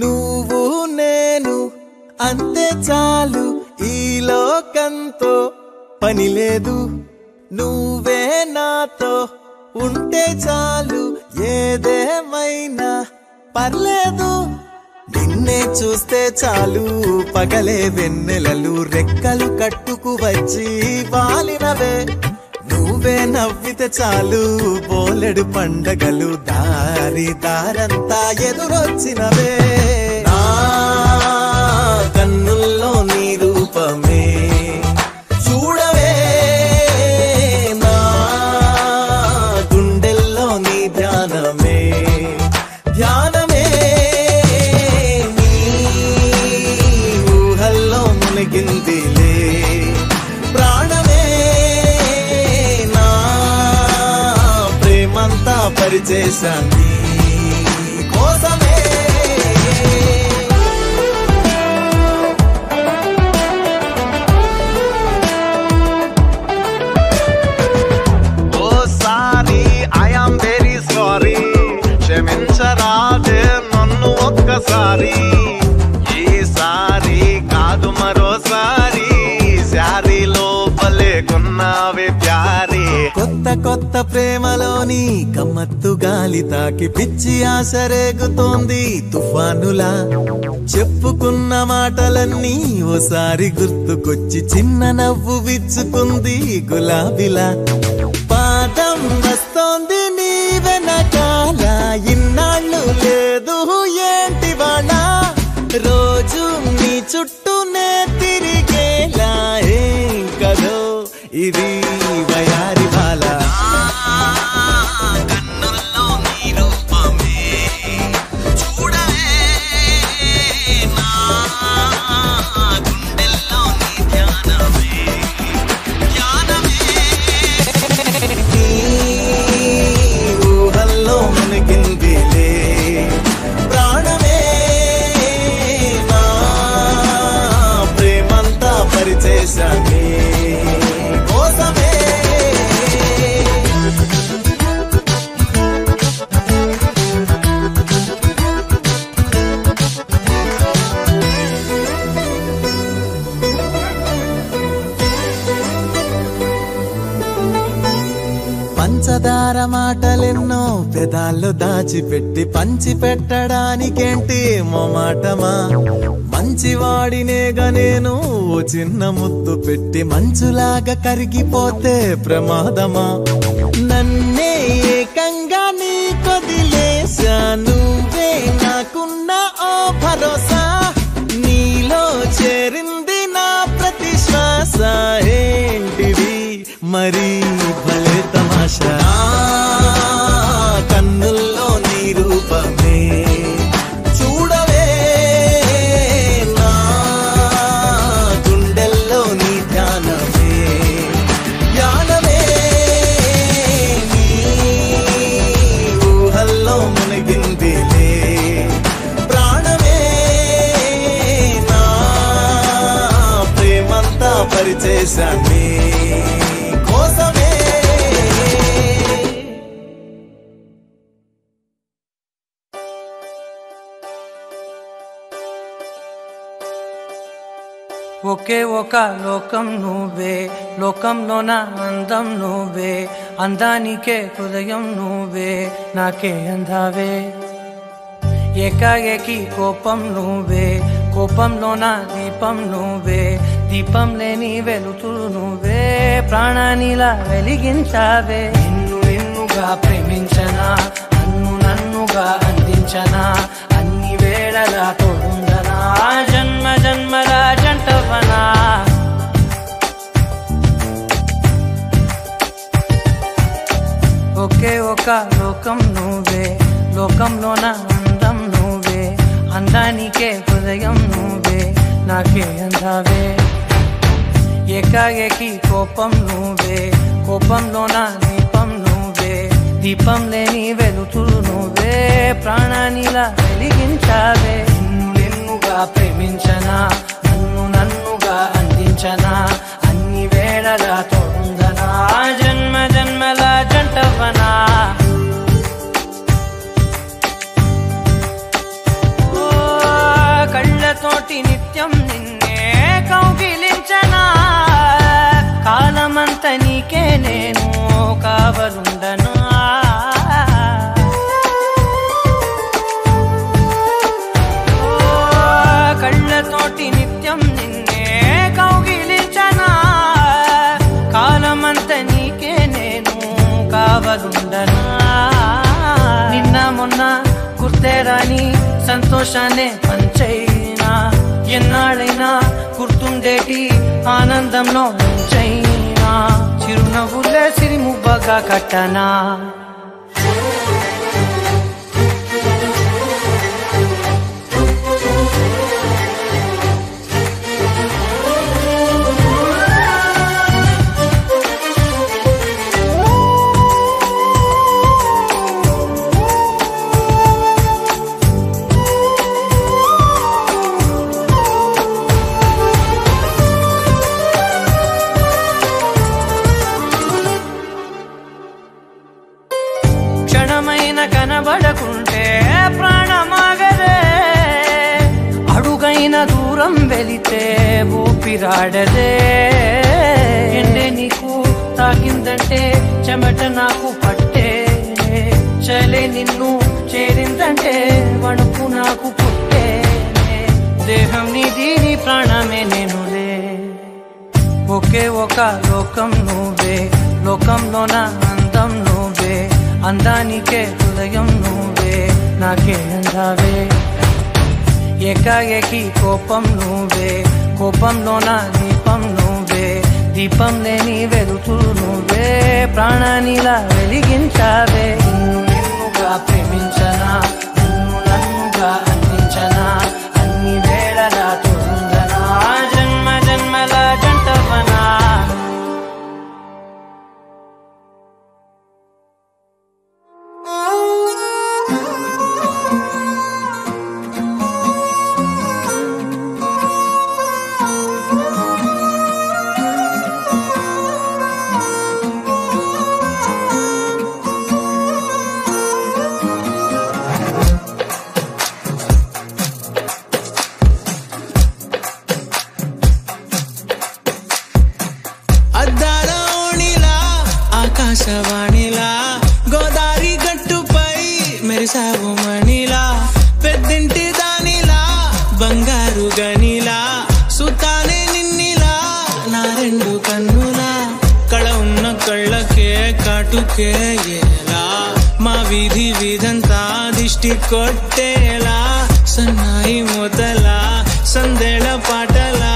నువ్వు నేను అంతే చాలు, ఈ లోకంతో పని లేదు. నువ్వే నాతో ఉంటే చాలు, ఏదేమైనా పర్లేదు. నిన్నే చూస్తే చాలు, పగలే వెన్నెలలు రెక్కలు కట్టుకు వచ్చి వాలినవే. నువ్వే నవ్వితే చాలు, బోలెడు పండగలు దారి దారంతా ఎదురొచ్చినవే. నా కన్నుల్లో నీ రూపమే చూడవే, నా గుండెల్లో నీ ధ్యానమే ధ్యానమే. నీ ఊహల్లో మునిగిందిలే ప్రాణమే, నా ప్రేమంతా పరిచేశాన్ని కోసమే. క్షమించరాదే నన్ను ఒక్కసారి, ఈసారి కాదు మరోసారి, శారీ లోపలే కొన్నావే ప్యారీ. కొత్త కొత్త ప్రేమలోని కమ్మత్తు గాలి తాకి పిచ్చి ఆశ రేగుతోంది తుఫానులా. చెప్పుకున్న మాటలన్నీ ఓసారి గుర్తుకొచ్చి చిన్న నవ్వు విచ్చుకుంది గులాబీలా. పాదం వస్తోంది నీ వెనకాల, ఇన్నాళ్ళు లేదు ఏంటి వాళ్ళ, రోజు నీ చుట్టూనే తిరిగేలా. ఏం కదో ఇది వయారి బాల. కన్నుల్లో నీ రూపమే చూడవే, నా గుండెల్లో నీ ధ్యానమే ధ్యానమే. నీ ఊహల్లో మునిగిందిలే ప్రాణమే, నా ప్రేమంతా పరిచేశాన్ని కోసమే. పంచదార మాటలెన్నో పెదాల్లో దాచిపెట్టి పంచి పెట్టడానికేంటి మొమాటమా. మంచివాడినేగా నేను, ఓ చిన్న ముద్దు పెట్టి మంచులాగా కరిగిపోతే ప్రమాదమా. నన్నే ఏకంగా నీ కొదిలేశా, నువ్వే నాకున్న ఓ భరోసా. నీలో చేరింది నా ప్రతి శ్వాస, ఏంటిది మరి భలే తమాషా. కన్నుల్లో నీ రూపమే చూడవే, నా గుండెల్లో నీ ధ్యానమే ధ్యానమే. నీ ఊహల్లో మునిగిందిలే ప్రాణమే, నా ప్రేమంతా పరిచేశాన్ని కోసమే. ఒకే ఒక లోకం నువ్వే, లోకంలోన అందం నువ్వే, అందానికే హృదయం నువ్వే, నాకే అందావే. ఏకాఏకి కోపం నువ్వే, కోపంలోన దీపం నువ్వే, దీపం లేని వెలుతురు నువ్వే, ప్రాణానిలా వెలిగించావే. నిన్నుగా ప్రేమించనా, నన్నుగా అందించనా, అన్ని వేళలా తోడుందనా, జన్మ జన్మల జంటవనా. ఒకే ఒక లోకం నువ్వే, లోకంలోన అందం నువ్వే, అందానికే హృదయం నువ్వే, నాకే అందావే. ఏకాఏకి కోపం నువ్వే, కోపంలోన దీపం నువ్వే, దీపం లేని వెలుతురు నువ్వే, ప్రాణానిలా వెలిగించావే. నిన్నుగా ప్రేమించనా, నన్నుగా అందించనా, అన్ని వేళలా తోడుందనా, జన్మ జన్మల జంటవనా. ఓ నీకే నేను కావలుండనా కళ్ళతోటి నిత్యం నిన్నే కౌగిలించనా కాలమంత నీకే నేను కావలుండనా నిన్న మొన్న గుర్తేరాని సంతోషాన్నే పంచైనా ఎన్నాళ్ళైనా గుర్తుండేటి ఆనందంలో నుంచైనా చిరునవ్వులే సిరిముబ్బగా కట్టనా కనబడకుంటే ప్రాణమాగదే అడుగైన దూరం వెళితే ఊపిరాడదే ఎండే నీకు తాకిందంటే చెమట నాకు పట్టే చలే నిన్ను చేరిందంటే వణుకు నాకు పుట్టే దేహం నీది నీ ప్రాణమే నేనులే ఒకే ఒక లోకం నువ్వే లోకంలోన అందం నువ్వే అందానికే హృదయం నువ్వే నాకే అందావే ఏకాఏకి కోపం నువ్వే కోపంలోన దీపం నువ్వే దీపం లేని వెలుతురు నువ్వే ప్రాణానిలా వెలిగించావే నిన్నుగా ప్రేమించనా నిన్ను నన్నుగా అందించనా అన్ని వేళలా తోడుందనా జన్మ జన్మల జంటవనా ఆకాశవాణిలా గోదారి గట్టుపై మెరిసావు మణిలా పెద్దింటి దానిలా బంగారు గనిలా సుతానే నిన్నిలా నా రెండు కన్నులా కళ ఉన్న కళ్ళకే కాటుకే ఎలా మా వీధి వీధంతా దిష్టి కొట్టేలా సన్నాయి మొదలా సందేళ పాటలా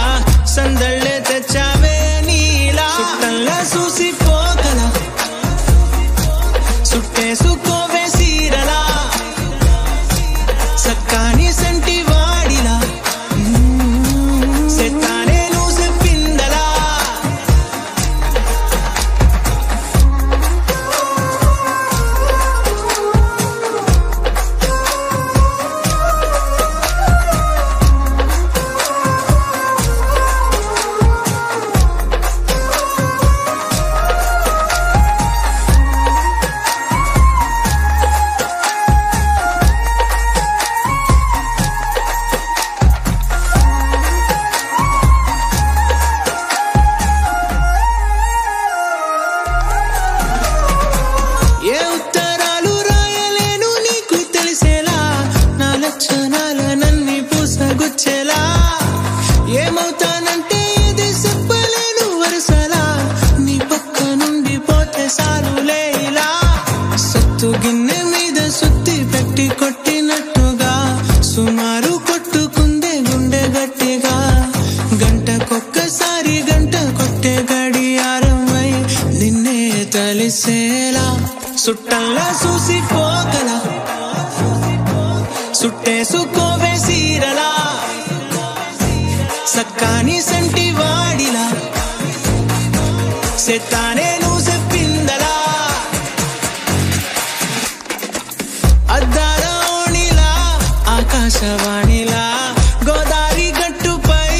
సందళ్ళే తెచ్చావే నీలా చుట్టంలా చూసిపోగల సుట్టేసుకోవే సీరలా సక్కాని సంటి వాడిలా సెత్తానే నువ్వు చెప్పిందలా ఏమవుతానంటే ఇది చెప్పలేను వరుసలా నీ పక్క నుండి పోతే సారులే ఇలా సత్తు గిన్నె మీద సుత్తి పెట్టి కొట్టినట్టుగా సుమారు కొట్టుకుందే గుండె గట్టిగా గంటకొక్కసారి గంట కొట్టే గడియారమై నిన్నే తలిసేలా సుట్టల్లా చూసిపోగల సుట్టేసుకోవే సీరలా సక్కాని సంటి వాడిలా సెత్తానే నువ్వు చెప్పిందలా అద్దాల ఓణిలా ఆకాశవాణిలా గోదారి గట్టుపై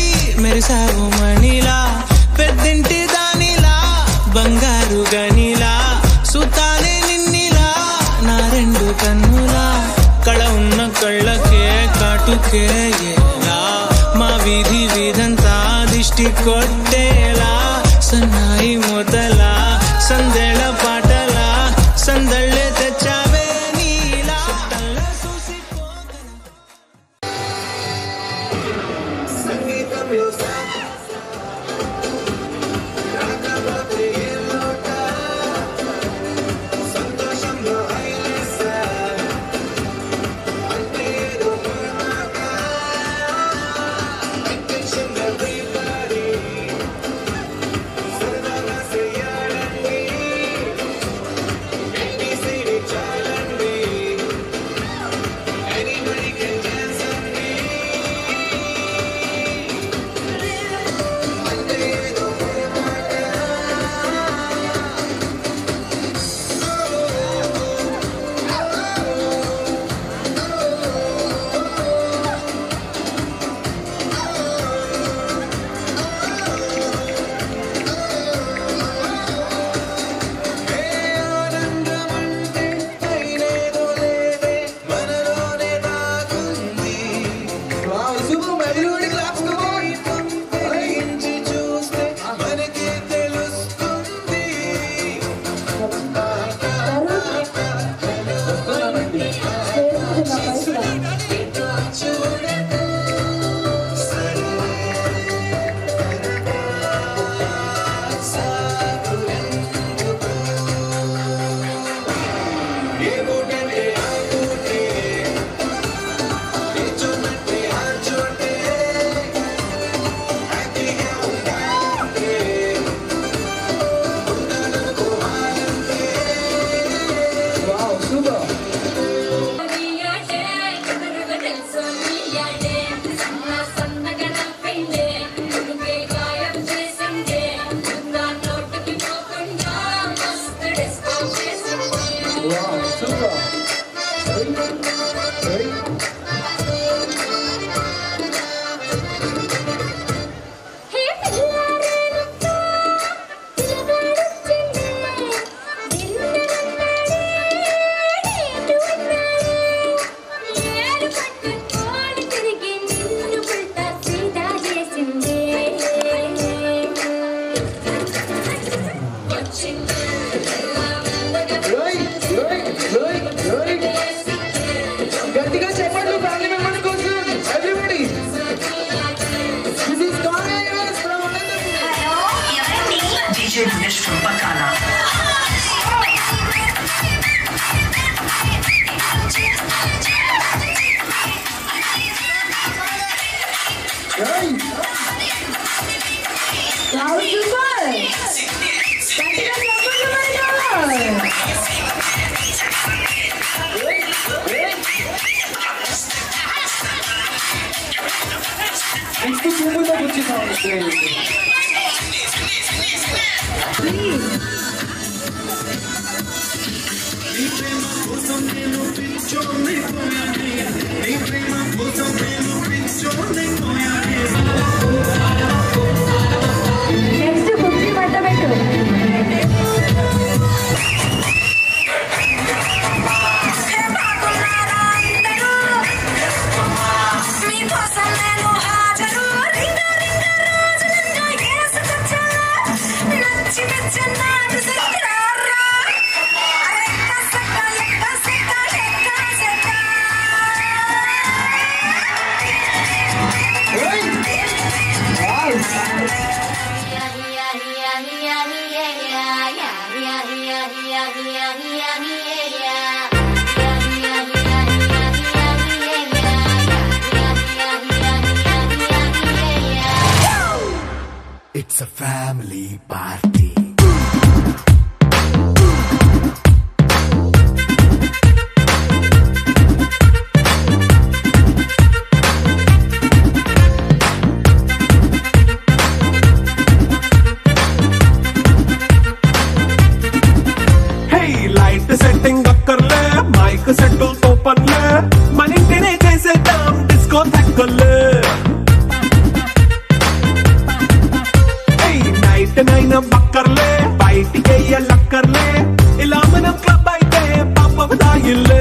మెరిసావు మణిలా పెద్దింటి దానిలా బంగారు గనిలా సుతానే నిన్నిలా నా రెండు కన్నులా కళ ఉన్న కళ్ళకే కాటుకే ఎలా మా వీధి వీధంతా దిష్టి కొట్టేలా సన్నాయి మొదలా It's a family party. Hey, light setting akkarle, mic settle to panle, manintine jaise dam disco thakkale. నైన బక్కర్లే బయటికి లక్కర్లే ఇలా మనం క్లబ్ అయితే పాప దాయిల్లే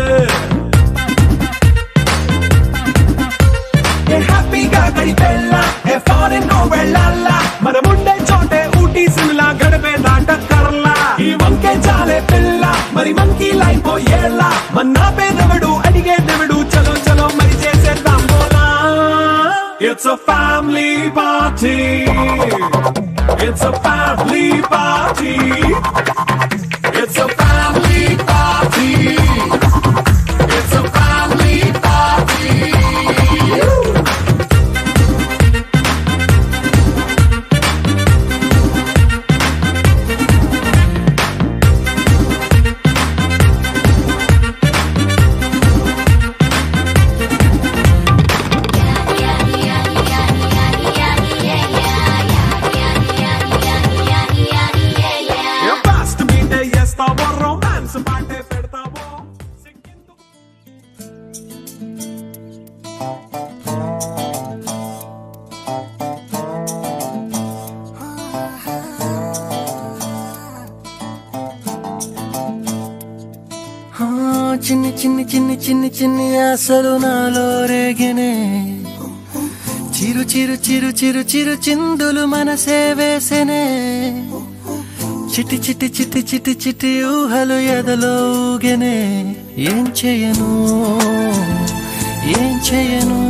ఏ హ్యాపీగా గడిపెళ్ళ ఏ ఫారెన్ నో వెళ్ళాల మనముండే చోటే ఊటీ సిమ్లా గడిపే దాటక్కర్లా ఈ వంకే చాలే పిల్ల మరి మంకీ లైఫ్ ఏళ్ళ మన్నా పేదవడు అడిగే దేవుడు చలో చలో మరి చేసేద్దాం బోలా It's a family party. It's a family party. It's a family party. It's a family party. చిన్ని చిన్ని చిన్ని చిన్ని చిన్ని ఆశలు నాలో రేగినే చిరు చిరు చిరు చిరు చిరు చిందులు మనసే వేసెనే చిట్టి చిట్టి చిట్టి చిట్టి చిట్టి ఊహలు ఎదలో ఊగెనే ఏం చేయను ఏం చేయను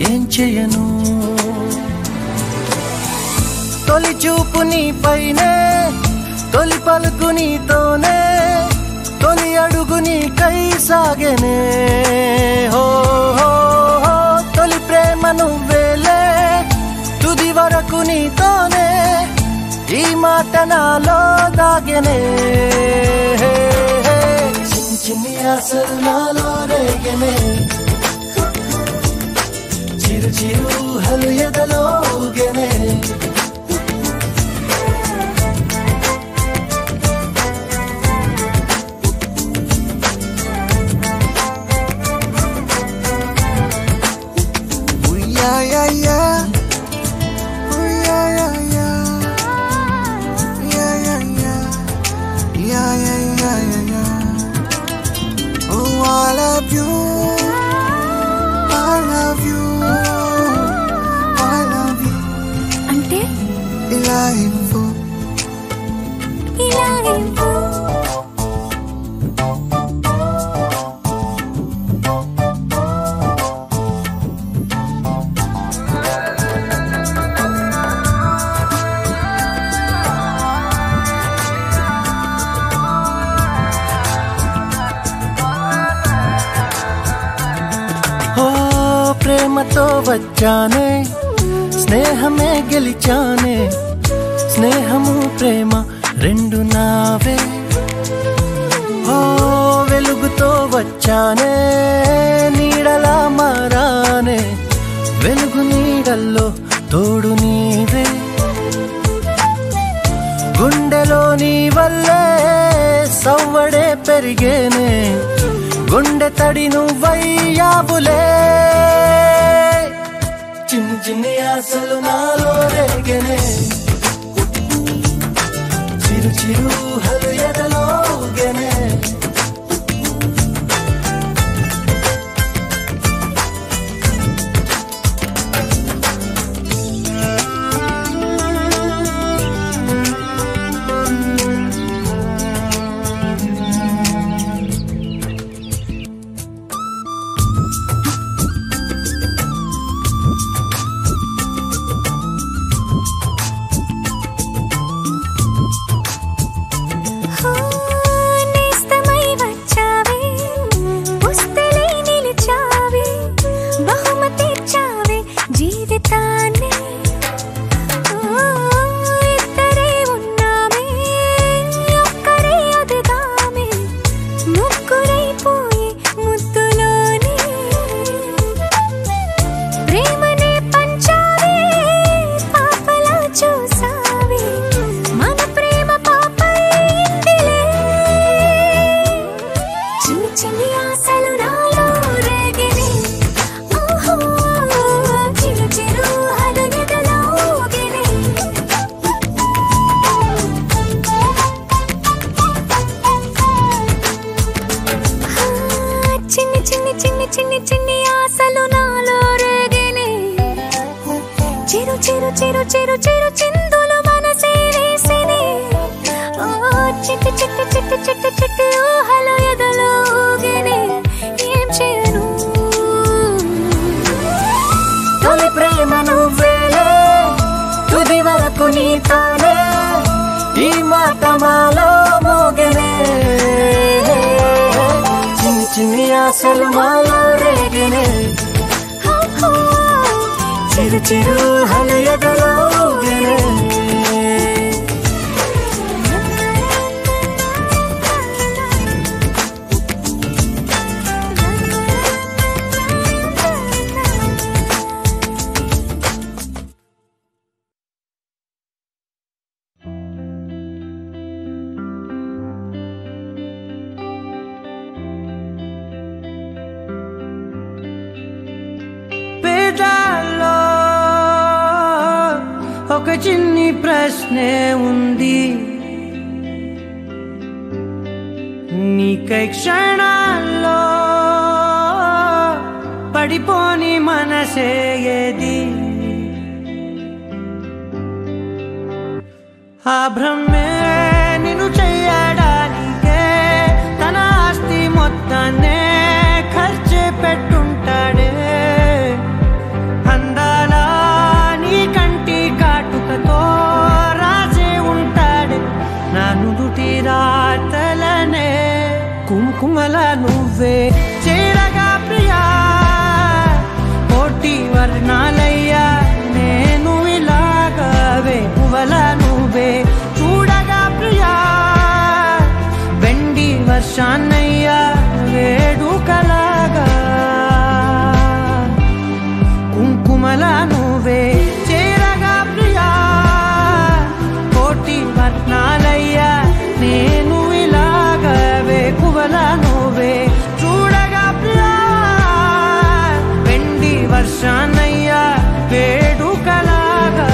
ఏం చేయను తొలి చూపు నీ పైనే తొలి పలుకు నీతోనే తొలి అడుగు నీకై సాగెనే హో హో హో తొలి ప్రేమ నువ్వేలే తుది వరకు నీతోనే ఈ మాట నాలో దాగెనే చిన్ని చిన్ని ఆశలు నాలో రేగెనే చిరు చిరు ఊహలు ఎదలో ఊగెనే ప్రేమతో వచ్చానే స్నేహమే గెలిచానే స్నేహము ప్రేమ రెండు నావే ఓ వెలుగుతో వచ్చానే నీడలా మారానే వెలుగు నీడల్లో తోడు నీవే గుండెలో నీ వల్లే సవ్వడే పెరిగేనే గుండె తడి నువ్వయ్యావులే చిన్ని చిన్ని ఆశలు నాలో రేగెనే చిరు చిరు ఊహలు ఎదలో ఊగెనే చిరు చిరు చిరు చిరు చిందులు మనసే వేసినే చిట్టి చిట్టి చిట్టి చిట్టి చిట్టి ఊహలు ఎదలో ఊగెనే ఏం చేయను ఆశలు మాలో రేగినే చిరు చిరు హలియదలో ఊగినే ఒక చిన్ని ప్రశ్నే ఉంది నీకై క్షణాల్లో పడిపోని మనసే ఏది ఆ భ్రమే నిన్ను చెయ్యడానికే తన ఆస్తి మొత్తాన్నే ఖర్చు పెట్టుంటాడే అందాలా నీ కంటి కాటుకతో రాజే ఉంటాడే నా నుదుటి రాతలనే కుంకుమల నువ్వే చేరగా ప్రియా కోటి వర్ణాలయ్యా నేను ఇలాగవే పువ్వల నువ్వే చూడగా ప్రియా వెండి వర్షాన్నయ్యా వేడుకలాగా కుంకుమల నువ్వే చేరగా ప్రియా కోటి వర్ణాలయ్యా నేను ఇలాగవే పువ్వల నువ్వే చూడగా ప్రియా వెండి వర్షాన్నయ్యా వేడుకలాగా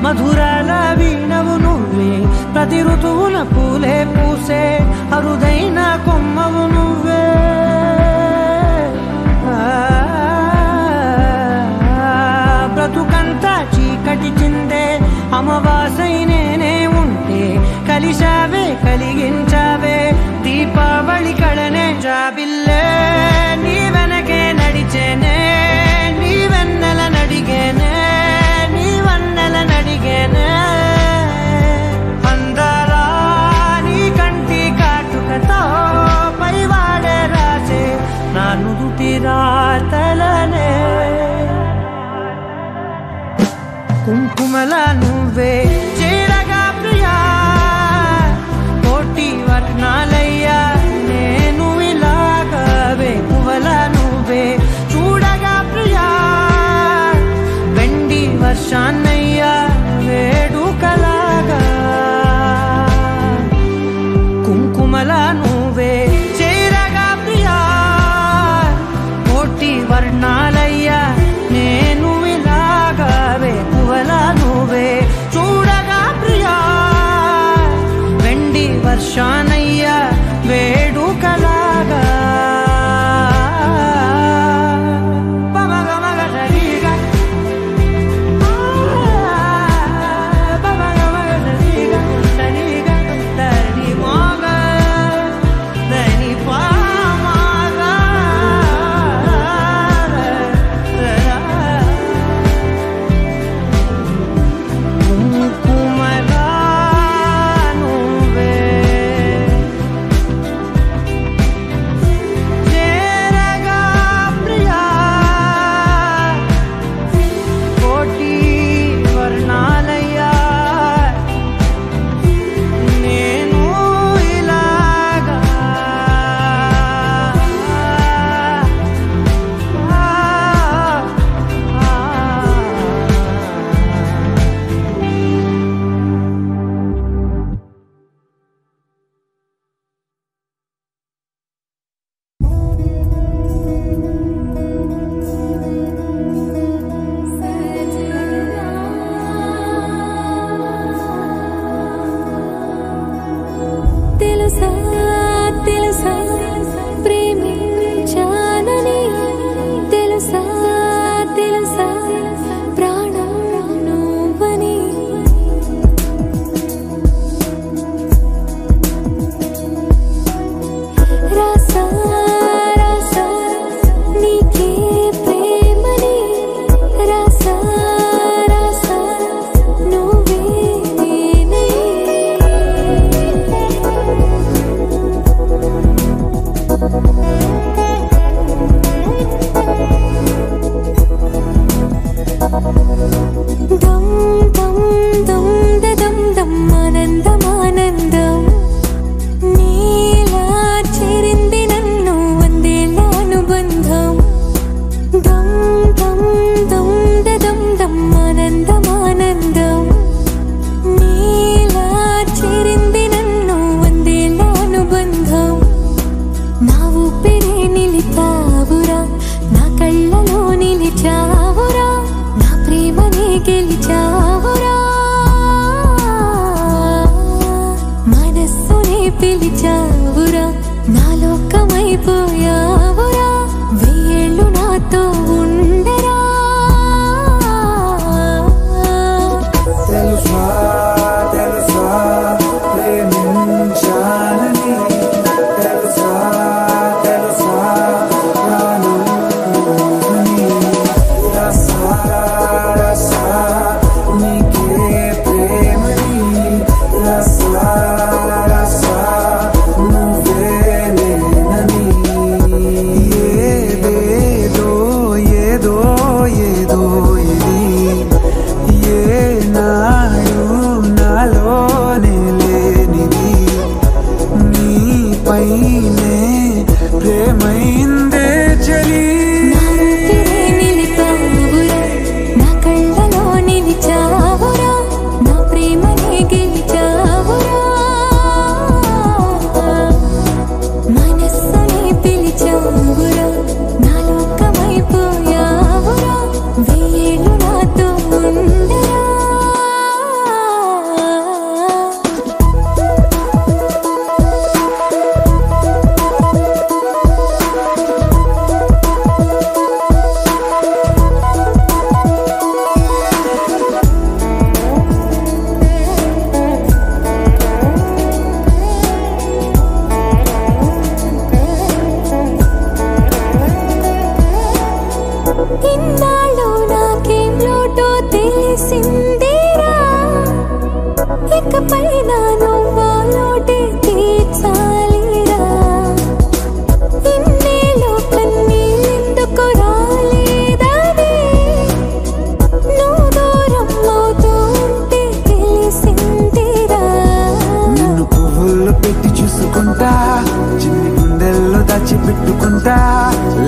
మధురాల వీణవు నువ్వే ప్రతి ఋతువున పూలే పూసే అరుదైన కొమ్మవు నువ్వే బ్రతుకంతా చీకటి చిందే అమావాసై నేనే ఉంటే కలిశావే కలిగించావే దీపావళి కళనే జాబిల్లే నీ వెనకే నడిచేనే నీ వెన్నెల నడిగేనే నడిగేనే అందాలా నీ కంటి కాటుకతో పైవాడే రాసే నా నుదుటి రాతలనే కుంకుమల నువ్వే చేరగా ప్రియా కోటి వర్ణాలయ్యా నేను ఇలాగవే పువ్వల నువ్వే చూడగా ప్రియా వెండి వర్షాన్నయ్యా వేడుకలాగా కుంకుమల నువ్వే చేరగా ప్రియా కోటి వర్ణాలయ్యా నేను ఇలాగవే పువ్వల నువ్వే చూడగా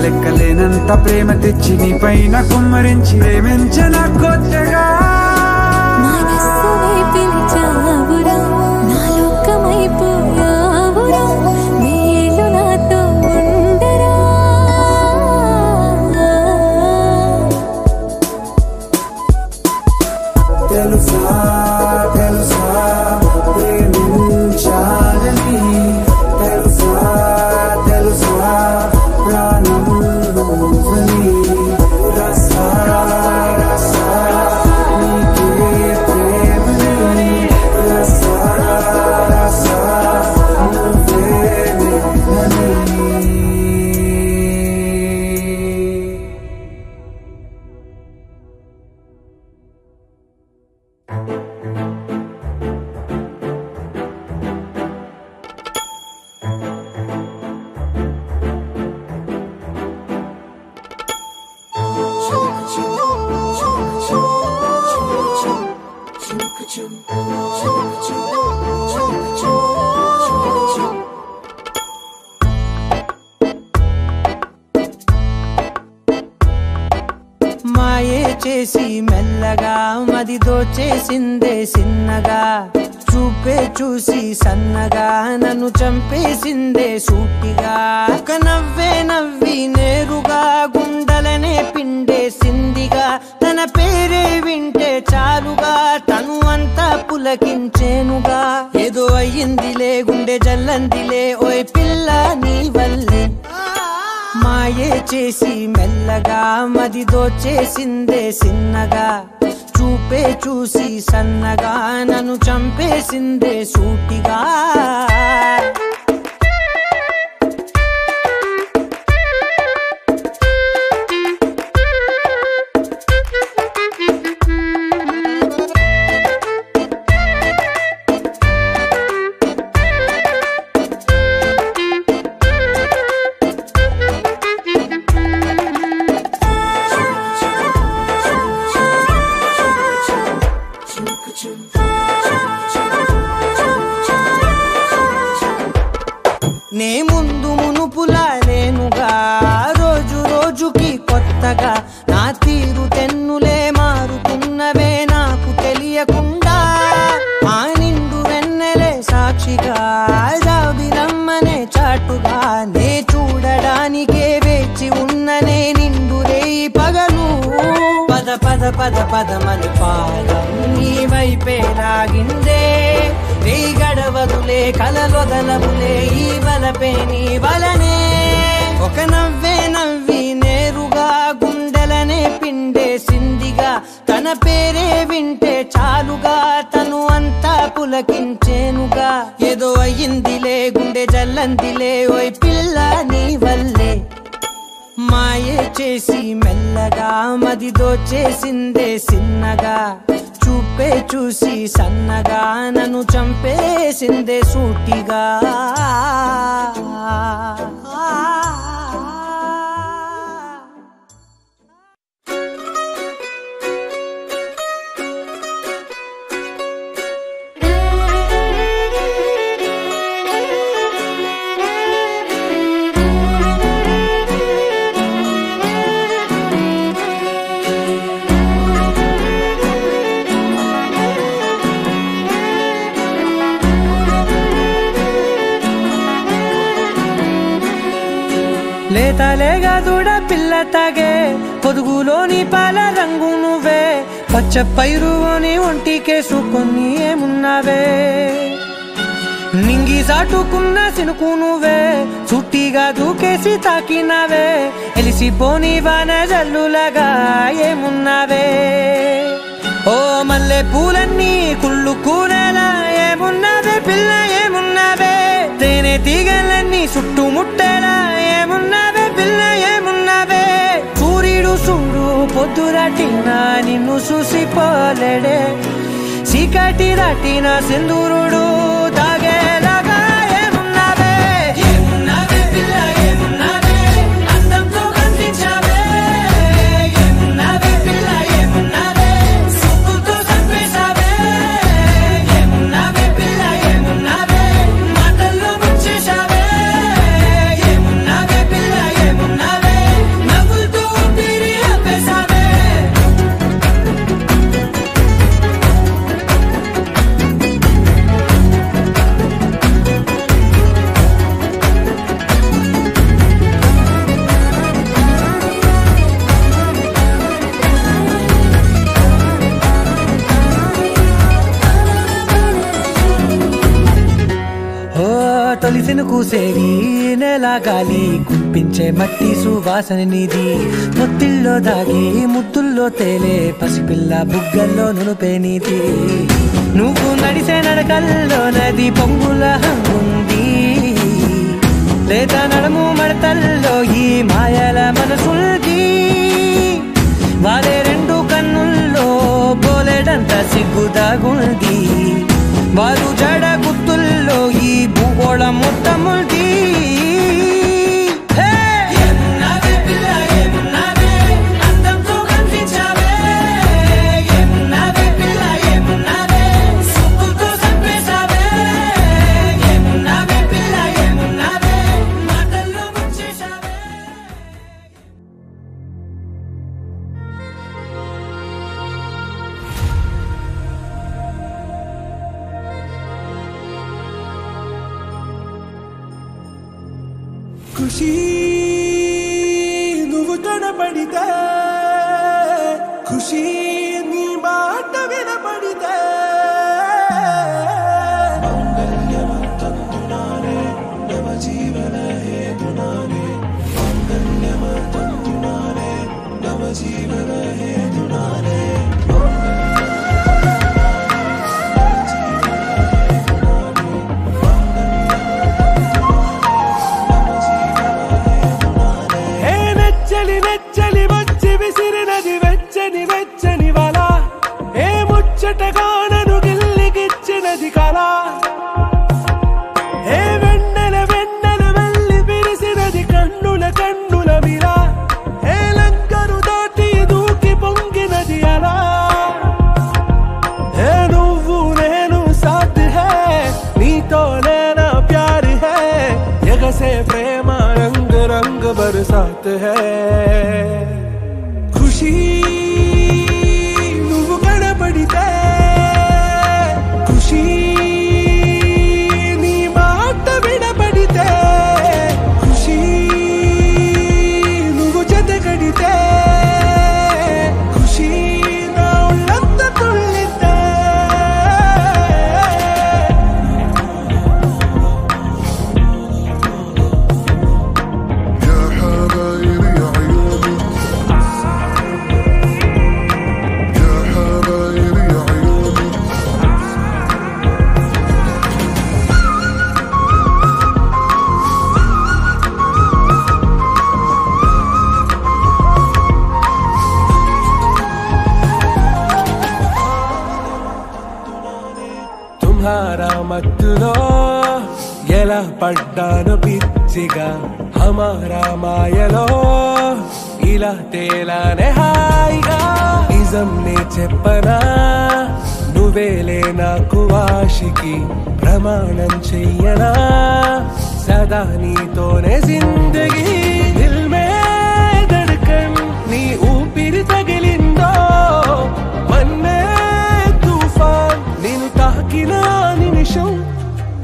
లెక్కలేనంత ప్రేమ తెచ్చి నీ పైన కుమ్మరించి ప్రేమించిన కొత్తగా మనస్సునే పిలిచావురా నా లోకమైపోయావురా నీళ్ళు నాతో ఉండరా తెలుసా తెలుసా ప్రేమించాలని తెలుసా తెలుసా ప్రాణము నువ్వని రసా రసా నీకే ప్రేమని రసా రసా నువ్వే నేనని మాయే చేసి మెల్లగా మది దోచేసిందే సిన్నగా చూపే చూసి సన్నగా నన్ను చంపేసిందే సూటిగా ఒక నవ్వే నవ్వి నేరుగా గుండెలనే పిండేసిందిగా తన పేరే వింటే చాలుగా తను అంతా పులకించేనుగా ఏదో అయ్యిందిలే గుండె జల్లందిలే ఓయ్ పిల్ల నీ వల్లే మాయే చేసి మెల్లగా మది దోచేసిందే సిన్నగా చూపే చూసి సన్నగా నన్ను చంపేసిందే సూటిగా నే ముందు మునుపులా లేనుగా రోజు రోజుకి కొత్తగా నా తీరు తెన్నులే మారుతున్నవే నాకు తెలియకుండా ఆ నిండు వెన్నెలే సాక్షిగా జాబిలమ్మనే చాటుగా నే చూడడానికే వేచి ఉన్ననే నిండు రేయి పగలు పద పద పద పదమని పాదం నీ వైపే లాగిందే నీ గడవదులే కలలొదలవులే ఈ బలపే నీ బలనే ఒక నవ్వే నవ్వి నేరుగా గుండెలనే పిండేసిందిగా తన పేరే వింటే చాలుగా తను అంతా పులకించేనుగా ఏదో అయ్యిందిలే గుండె జల్లందిలే ఓయ్ పిల్ల నీ వల్లే మాయే చేసి మెల్లగా మది దోచేసిందే సిన్నగా చూపే చూసి సన్నగా నన్ను చంపేసిందే సూటిగా లేతలేగా దూడ పిల్ల తాగే పొదుగులోని పాల రంగు నువ్వే పచ్చ పైరుని ఒంటికేసుకొని ఏమున్నావే నింగి సాటుకున్న సినుకు నువ్వే చుట్టిగా దూకేసి తాకినావే ఎలిసిపోని వాన జల్లులగా ఏమున్నావే ఓ మల్లె పూలన్నీ కుళ్ళు కూరలా ఏమున్నావే పిల్ల ఏమున్నావే తేనె తీగలన్నీ చుట్టుముట్టేలా ఏమున్నావే పిల్ల ఏమున్నావే సూర్యుడు చూడు పొద్దురాటిన నిన్ను చూసిపోలేడే చీకటి దాటిన సింధూరుడు తాగేలాగా ఏమున్నావే ఏమున్నావే పిల్ల ఏమున్నావే అందంతో కనిపించావే ఏమున్నావే పిల్ల ఏమున్నావే సుక్కుతో చంపేశావే ఏమున్నావే పిల్ల ఏమున్నావే మాటల్లో ముంచేశావే ఏమున్నావే పిల్ల ఏమున్నావే కూసేవి నెల గాలి కుప్పించే మట్టి సువాసన నిధి ముత్తిల్లో దాగి ముత్తుల్లో తేలే పసిపిల్ల బుగ్గల్లో నునుపే నీతి నువ్వు నడిసే నడకల్లో నది పొంగుల హంగుంది లేదా నడుము మడతల్లో ఈ మాయల మనసుల్ది వారే రెండు కన్నుల్లో పోలేడంత సిగ్గుదాగుంది వారు జడ గుత్తుల్లో ఈ భూగోళం మొత్తముల్ది ఖుషి నువ్వు తడబడితే ఖుషి నీ మాట వినబడితే మంగళ్యమంతంతునానే నవ జీవన హేతునానే మంగళ్యమంతంతునానే నవ జీవన హేతునానే నెచ్చలి వచ్చి విసిరినది వెచ్చని వెచ్చని వల ఏ ముచ్చటగానను గిల్లికిచ్చినది కళ ఏ వెన్నెల వెన్నెల వెళ్ళి విరిసినది కన్నుల కన్నుల మిల ఏ లంకరు దాటి దూకి పొంగినది అలా ఏ నువ్వు నేను సాథ్ హే నీతో నేనా ప్యార్ హే ఎగసే ప్రేమ రంగ్ రంగ్ బరసాత్ హే ఖుషి నువ్వు కనబడితే ఖుషి నీ మాట వినబడితే ఖుషి నువ్వు జతగడితే ఖుషి నా ఒళ్ళంతా తుళ్ళితే మత్తులో ఎలా పడ్డాను పిచ్చిగా హమారా మాయలో ఇలా తేలానే హాయిగా నిజం నే చెప్పనా నువ్వేలే నాకు ఆశికి ప్రమాణం చెయ్యనా సదా నీతోనే జిందగీ దిల్ మే ధడ్కన్ నీ ఊపిరి తగిలిందో మన్నే తుఫాన్ నేను తాకిన నిమిషం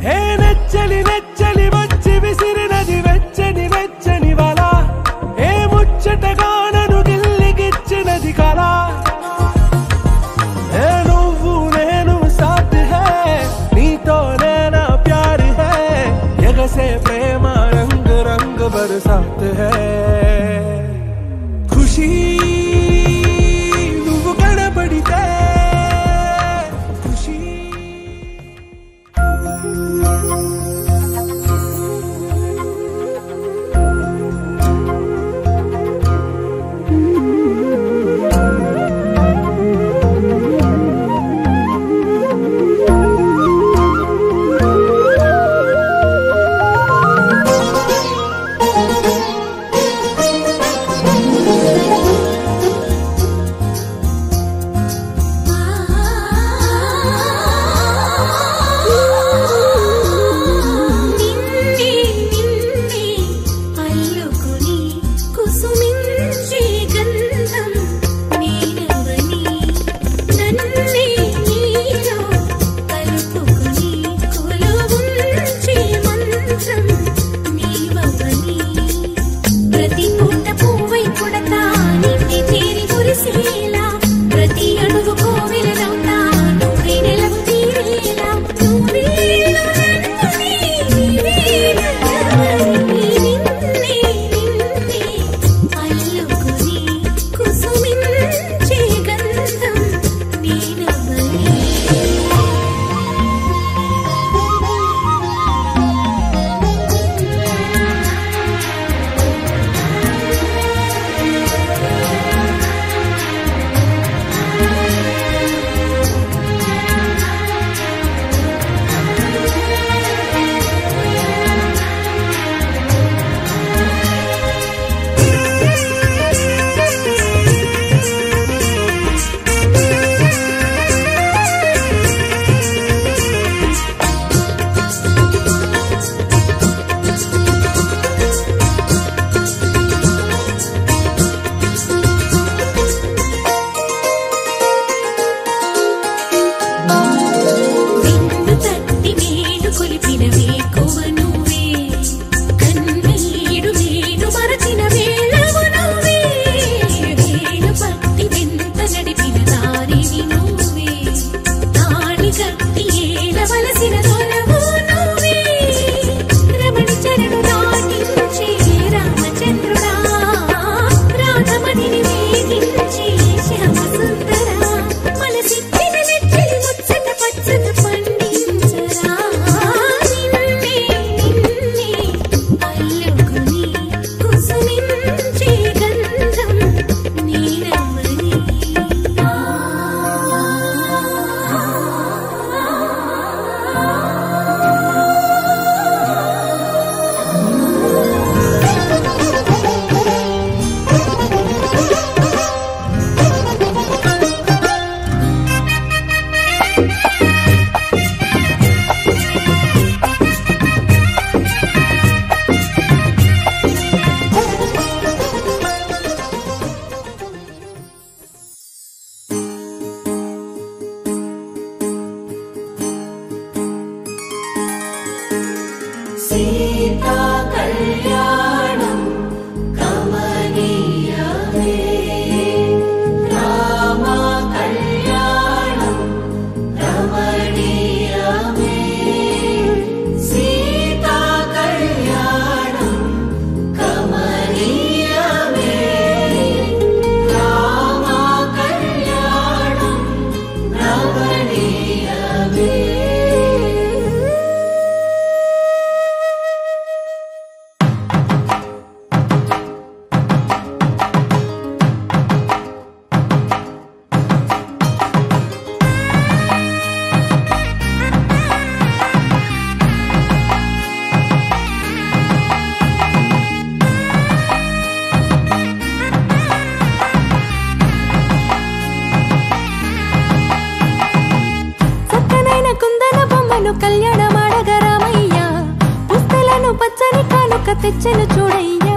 హే నెచ్చలి నెచ్చలి వచ్చి విసిరినది వెచ్చని వెచ్చని వల ఏ ముచ్చటగానను గిల్లికిచ్చినది కళ ఏ నువ్వు నేను సాథ్ హే నీతో నేనా ప్యార్ హే ఎగసే ప్రేమ రంగ్ రంగ్ బరసాత్ తెచ్చెను చూడయ్యా.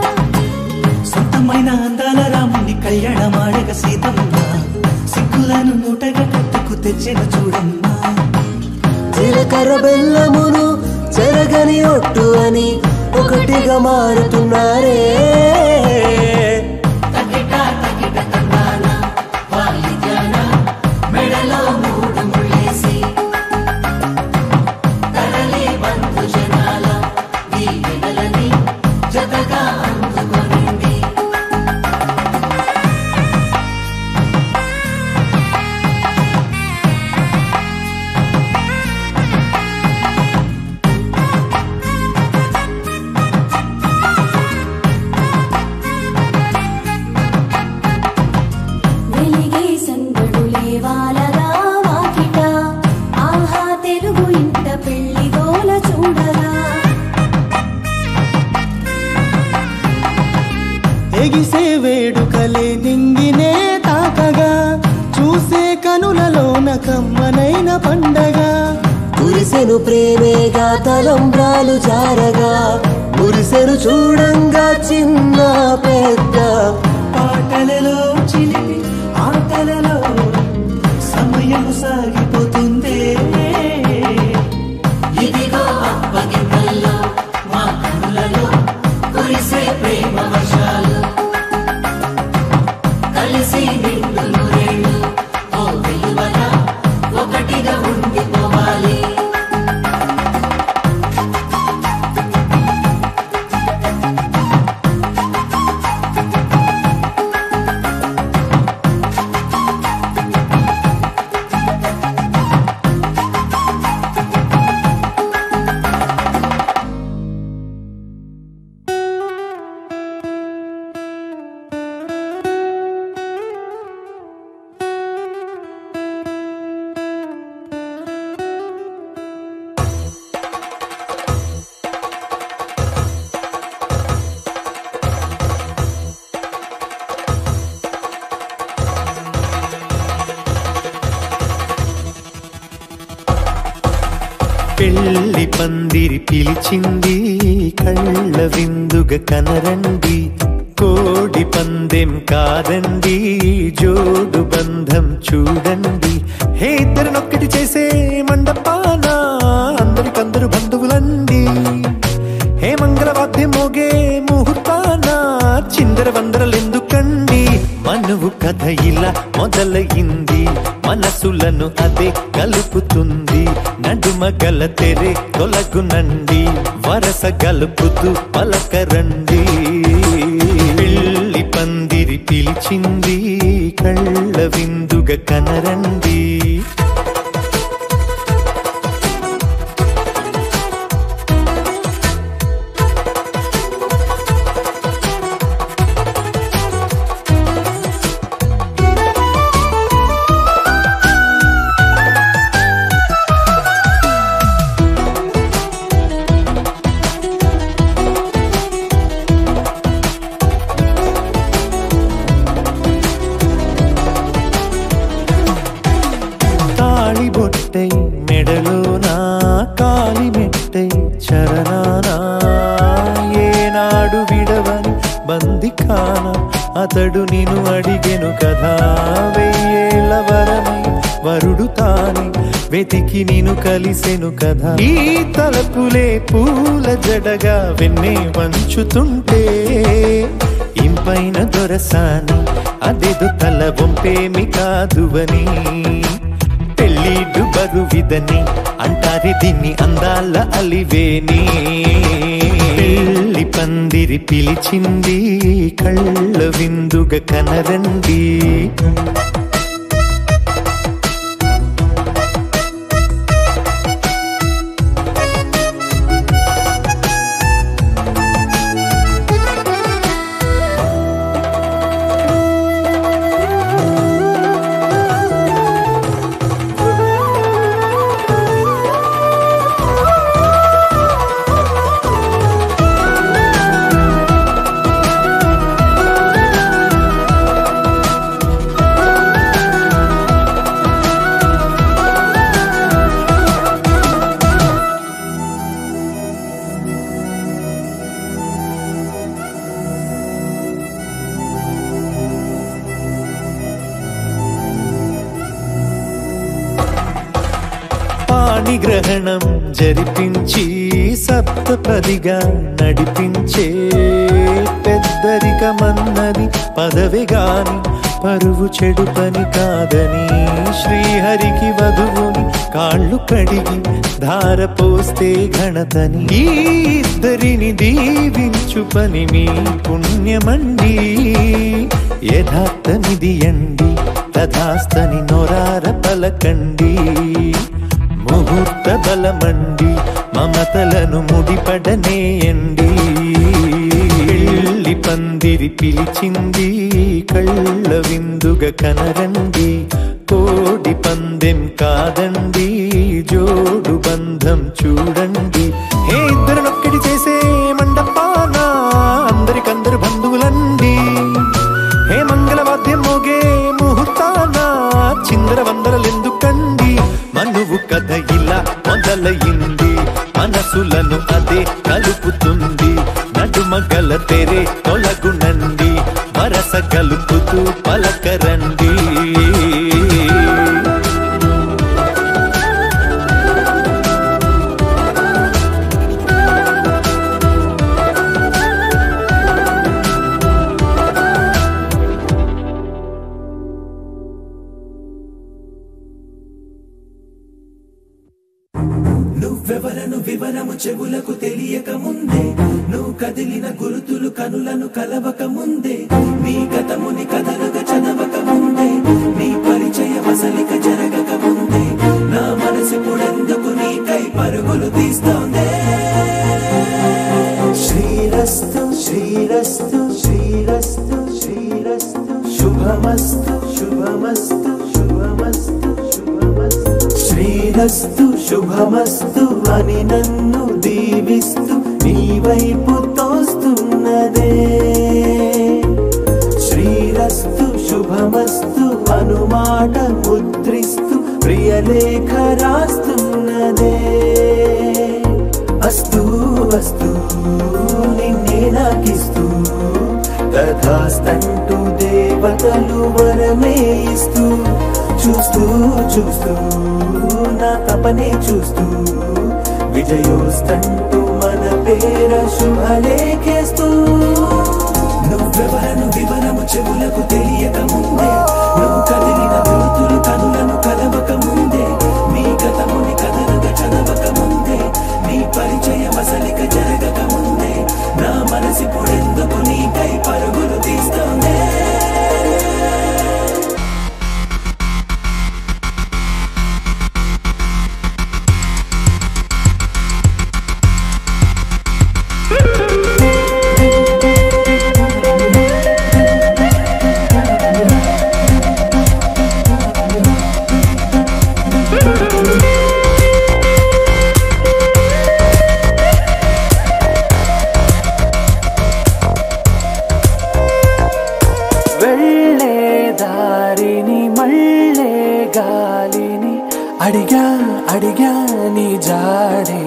సొంతమైన అందాల రాముని కళ్యాణమాడగ సీతమ్మ సిగ్గులను మూటగా కట్టుకు తెచ్చెను చూడమ్మా. జీలకర్ర బెల్లమును చెరగని ఒట్టు అని ఒకటిగా మారుతున్నారే. ఎగిసే వేడుకలే నింగినే తాకగా చూసే కనులలోన కమ్మనైన పండగ. కురిసెను ప్రేమేగా తలంబ్రాలు జారగా మురిసెను చూడంగా చిన్న పెద్ద. పాటలలో చిలిపి ఆటలలో సమయం సాగిపోతుందే. ఇదిగో అప్పగింతల్లో మా కనులలో కురిసే ప్రేమ వర్షాలు కలిసి నిండు నూరేళ్ళు ఓ వెలువగా ఒకటిగా ఉండిపోవాలి. పెళ్లి పందిరి పిలిచింది కళ్ళ విందుగ కనరండి. కోడి పందెం కాదండి జోడు బంధం చూడండి. హే ఇద్దరినొక్కటి చేసే మండపాన అందరికందరు బంధువులండి. హే మంగళవాద్యం మోగే ముహూర్తాన చిందర వందరలెందుకండి. మనువు కథ ఇలా మొదలయింది మనసులను అదే కలుపుతుంది. నడుమ గల తెరే తొలగునండి వరస గలుపుతూ పలకరండి. పెళ్లి పందిరి పిలిచింది కళ్ళ విందుగ కనరండి. మెడలోనా కాలి మెట్టై చరణానా ఏనాడు విడవని బందిఖాన అతడు నిన్ను అడిగెను కదా. వెయ్యేళ్ళ వరమై వరుడు తానే వెతికి నిన్ను కలిసెను కదా. ఈ తలపులే పూల జడగా వెన్నే వంచుతుంటే ఇంపైన దొరసాని అదేదో తల వంపేమి కాదువని. పెళ్ళిడు బరువిదని అంటారే దీన్ని అందాల అలివేని. పెళ్లి పందిరి పిలిచింది కళ్ళ విందుగ కనరండి. పాణిగ్రహణం జరిపించి సప్తపదిగా నడిపించే పెద్దరికమన్నది పదవి గాని పరువు చెడు పని కాదని శ్రీహరికి వధువుని కాళ్ళు కడిగి ధార పోస్తే ఘనతని ఈ ఇద్దరిని దీవించు పని మీ పుణ్యమండి యథార్థమిది అండి తథాస్తని నొరార పలకండి ముహూర్త బలమండి మమతలను ముడిపడనేయండి పెళ్లి పందిరి పిలిచింది కళ్ళ విందుగా కనరండి కోడి పందెం కాదండి జోడు బంధం చూడండి హే ఇద్దరునొక్కడి చేసే మండపాన అందరికందరు బంధువులండి హే మంగళవాద్యం మోగే ముహూర్తాన చిందర వందరలెందుకండి మనువు కథ ఇలా మొదలయింది మనసులను అదే కలుపుతుంది నడుమగల తెరే తొలగునండి వరస కలుపుతూ పలకరండి నువ్వెవరను వివరము చెవులకు తెలియక ముందే నువ్వు కదిలిన గురుతులు కనులను కలవక ముందే నీ గతముని కథలుగా చదవక ముందే నీ పరిచయ వసలిక జరగక ముందే నా మనసు పుడెందుకు నీకై పరుగులు తీస్తోందే శ్రీరస్తు శ్రీరస్తు శ్రీరస్తు శ్రీరస్తు శుభమస్తు శుభమస్తు శుభమస్తు శుభమస్తు శ్రీరస్తు శుభమస్తు అని నన్ను దీవిస్తూ నీ వైపు తోస్తున్నదే శ్రీరస్తు శుభమస్తు అనుమాట ముద్రిస్తూ ప్రియలేఖ రాస్తున్నదే అస్తు అస్తు నిన్నే నాకిస్తూ తథాస్తంటూ దేవతలు వరమే ఇస్తూ చూస్తూ చూస్తూ నా తపనే చూస్తూ విజయోస్తంటూ మన పేర శుభలేఖేస్తూ నువ్వెవరను వివరము చెవులకు తెలియక ముందే నువ్వు కదిలిన గురుతులు కనులను కలవక ముందే నీ గతముని కథలుగా చదవక ముందే నీ పరిచయ వసలిక జరగక ముందే నా మనసి పొడెందుకు నీకై పరుగులు తీస్తోందే అడిగా నీ జాడే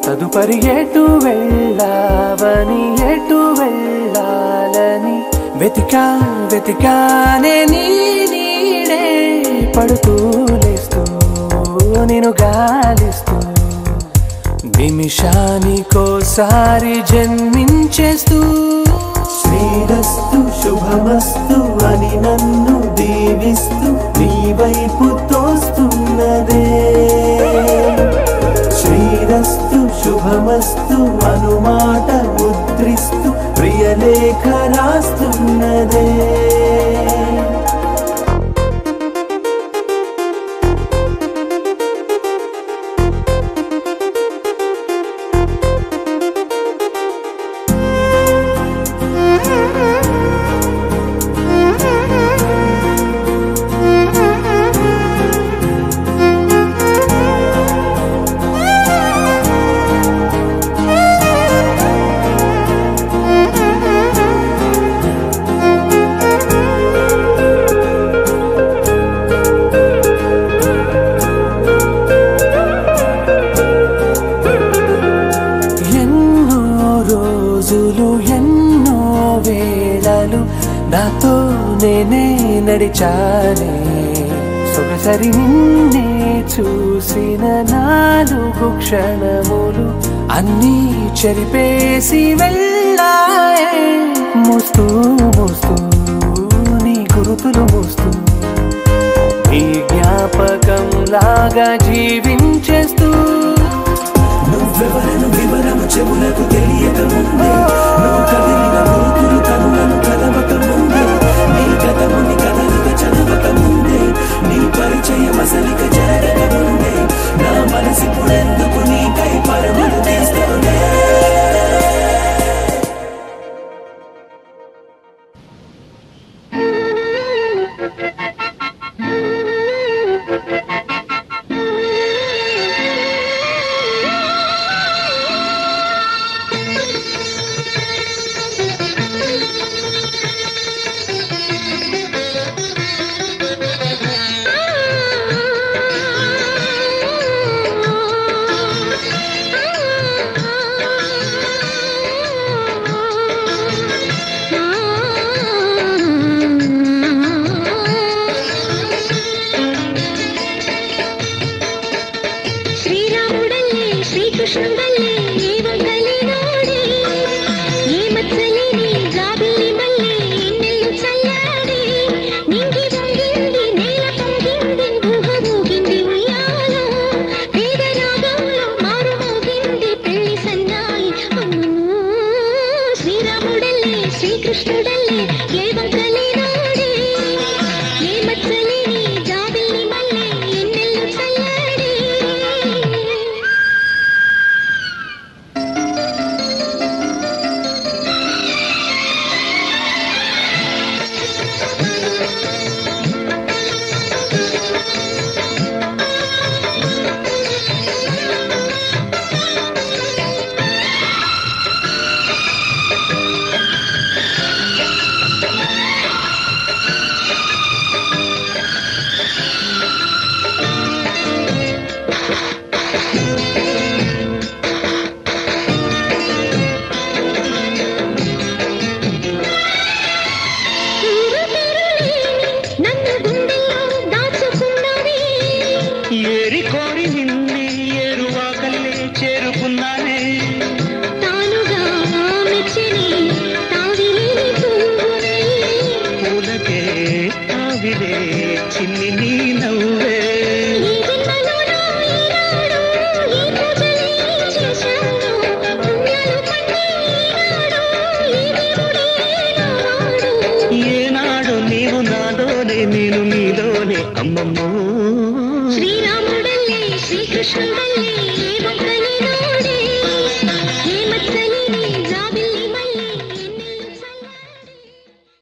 తదుపరి ఎటు వెళ్ళావని ఎటు వెళ్ళాలని వెతికానే నీ నీడే పడుతూ లేస్తూ నేను గాలిస్తూ నిమిషానికోసారి జన్మించేస్తూ శ్రీరస్తు శుభమస్తు అని నన్ను దీవిస్తూ నీ వైపు తోస్తున్నదే శ్రీరస్తు శుభమస్తు అనుమాట ముద్రిస్తూ ప్రియలేఖ రాస్తున్నదే నాతో నేనే నడిచానే సొగసరి నిన్నే చూసిన 4 క్షణములు అన్నీ చెరిపేసి వెళ్ళాయే. మోస్తూ మోస్తూ నీ గురుతులు మోస్తూ ఈ జ్ఞాపకం లాగా జీవించేస్తూ నువ్వెవరను వివరము చెవులకు తెలియక ముందే నువ్వు కదిలిన గురుతులు కనులను కలవక ముందే నీ గతముని కథలుగా చదవక ముందే నీ పరిచయం అసలిక జరగక ముందే నా మనసిప్పుడెందుకు నీకై పరుగులు తీస్తూనే. ఏనాడు నీవు నాలోనే నేను నీలోనే అమ్మమ్మ